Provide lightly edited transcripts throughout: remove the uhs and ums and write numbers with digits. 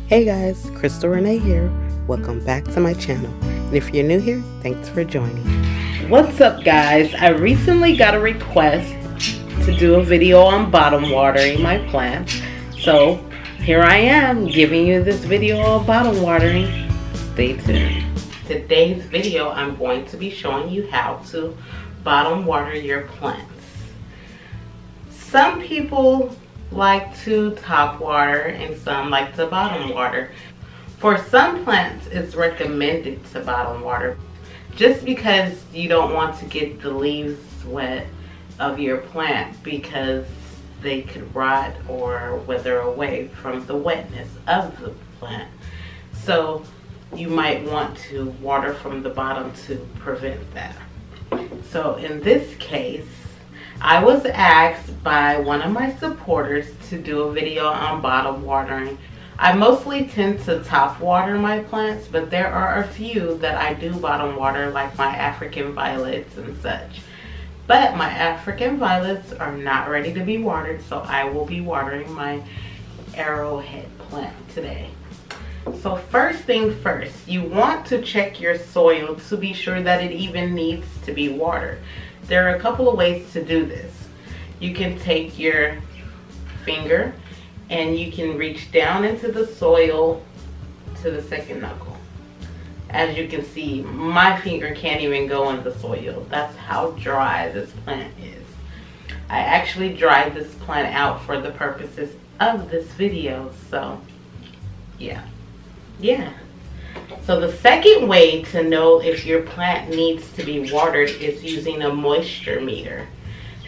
Hey guys, Crystal Renee here. Welcome back to my channel. And if you're new here, thanks for joining. What's up guys? I recently got a request to do a video on bottom watering my plants. So here I am giving you this video on bottom watering. Stay tuned. Today's video I'm going to be showing you how to bottom water your plants. Some people like to top water and some like to bottom water. For some plants it's recommended to bottom water just because you don't want to get the leaves wet of your plant because they could rot or wither away from the wetness of the plant. So you might want to water from the bottom to prevent that. So in this case, I was asked by one of my supporters to do a video on bottom watering. I mostly tend to top water my plants, but there are a few that I do bottom water, like my African violets and such. But my African violets are not ready to be watered, so I will be watering my arrowhead plant today. So first thing first, you want to check your soil to be sure that it even needs to be watered. There are a couple of ways to do this. You can take your finger and you can reach down into the soil to the second knuckle. As you can see, my finger can't even go in the soil. That's how dry this plant is. I actually dried this plant out for the purposes of this video, so yeah. So the second way to know if your plant needs to be watered is using a moisture meter.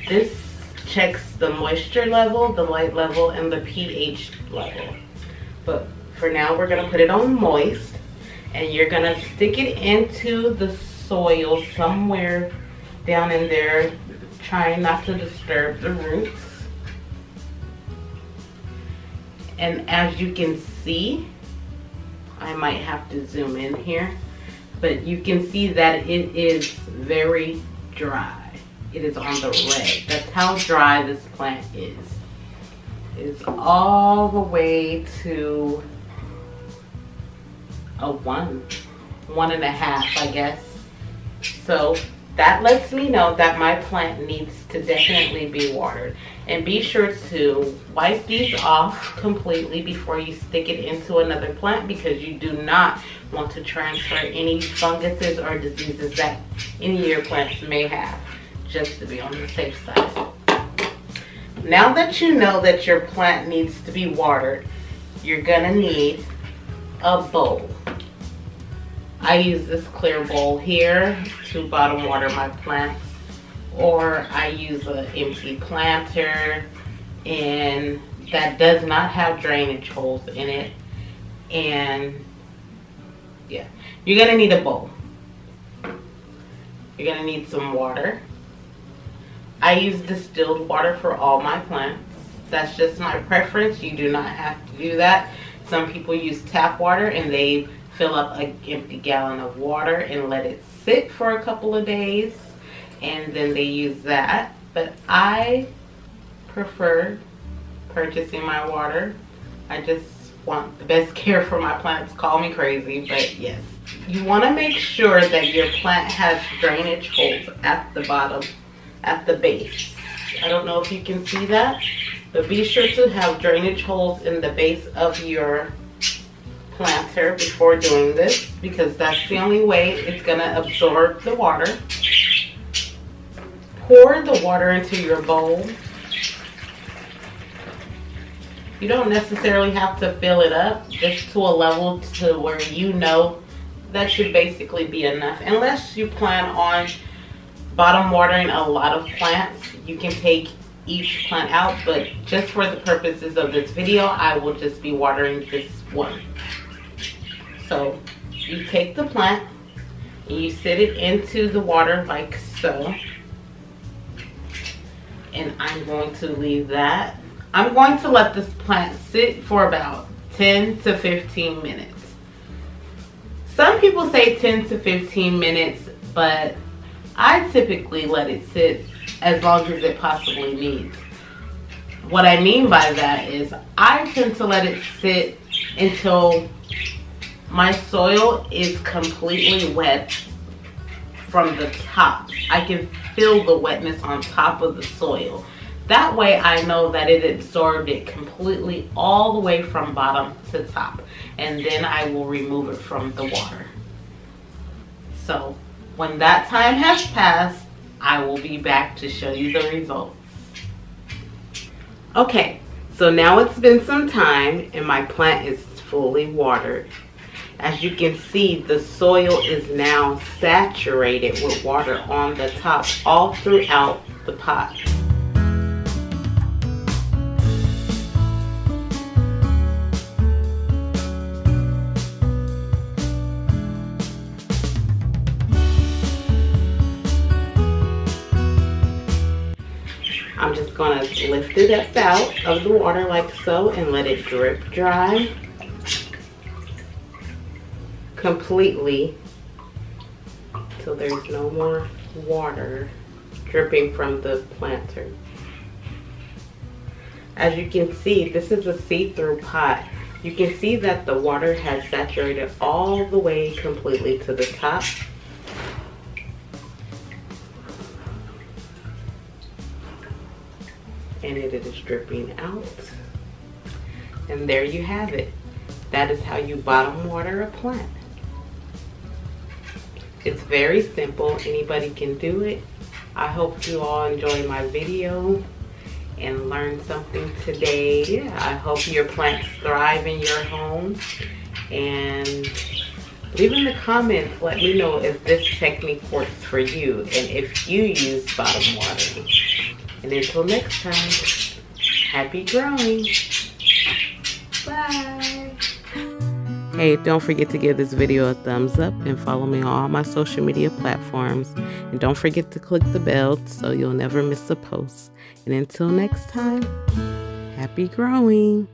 This checks the moisture level, the light level, and the pH level. But for now, we're gonna put it on moist, and you're gonna stick it into the soil somewhere down in there, trying not to disturb the roots. And as you can see, I might have to zoom in here, but you can see that it is very dry. It is on the red. That's how dry this plant is. It's all the way to a 1.5, I guess. So that lets me know that my plant needs to definitely be watered. And be sure to wipe these off completely before you stick it into another plant, because you do not want to transfer any funguses or diseases that any of your plants may have, just to be on the safe side. Now that you know that your plant needs to be watered, you're gonna need a bowl. I use this clear bowl here to bottom water my plants, or I use an empty planter and that does not have drainage holes in it. And yeah, you're gonna need a bowl. You're gonna need some water. I use distilled water for all my plants. That's just my preference. You do not have to do that. Some people use tap water and they fill up an empty gallon of water and let it sit for a couple of days, and then they use that. But I prefer purchasing my water. I just want the best care for my plants. Call me crazy, but yes. You want to make sure that your plant has drainage holes at the bottom, at the base. I don't know if you can see that, but be sure to have drainage holes in the base of your planter before doing this, because that's the only way it's gonna absorb the water. Pour the water into your bowl. You don't necessarily have to fill it up, just to a level to where you know that should basically be enough. Unless you plan on bottom watering a lot of plants, you can take each plant out, but just for the purposes of this video, I will just be watering this one. So you take the plant and you sit it into the water like so. And I'm going to leave that. I'm going to let this plant sit for about 10 to 15 minutes. Some people say 10 to 15 minutes, but I typically let it sit as long as it possibly needs. What I mean by that is I tend to let it sit until my soil is completely wet from the top. I can feel the wetness on top of the soil. That way I know that it absorbed it completely all the way from bottom to top. And then I will remove it from the water. So when that time has passed, I will be back to show you the results. Okay, so now it's been some time and my plant is fully watered. As you can see, the soil is now saturated with water on the top all throughout the pot. I'm just going to lift it up out of the water like so and let it drip dry completely till there's no more water dripping from the planter. As you can see, this is a see-through pot. You can see that the water has saturated all the way completely to the top. And it is dripping out. And there you have it. That is how you bottom water a plant. It's very simple. Anybody can do it. I hope you all enjoyed my video and learned something today. I hope your plants thrive in your home. And leave in the comments, let me know if this technique works for you and if you use bottom watering. And until next time, happy growing. Bye. Hey, don't forget to give this video a thumbs up and follow me on all my social media platforms. And don't forget to click the bell so you'll never miss a post. And until next time, happy growing.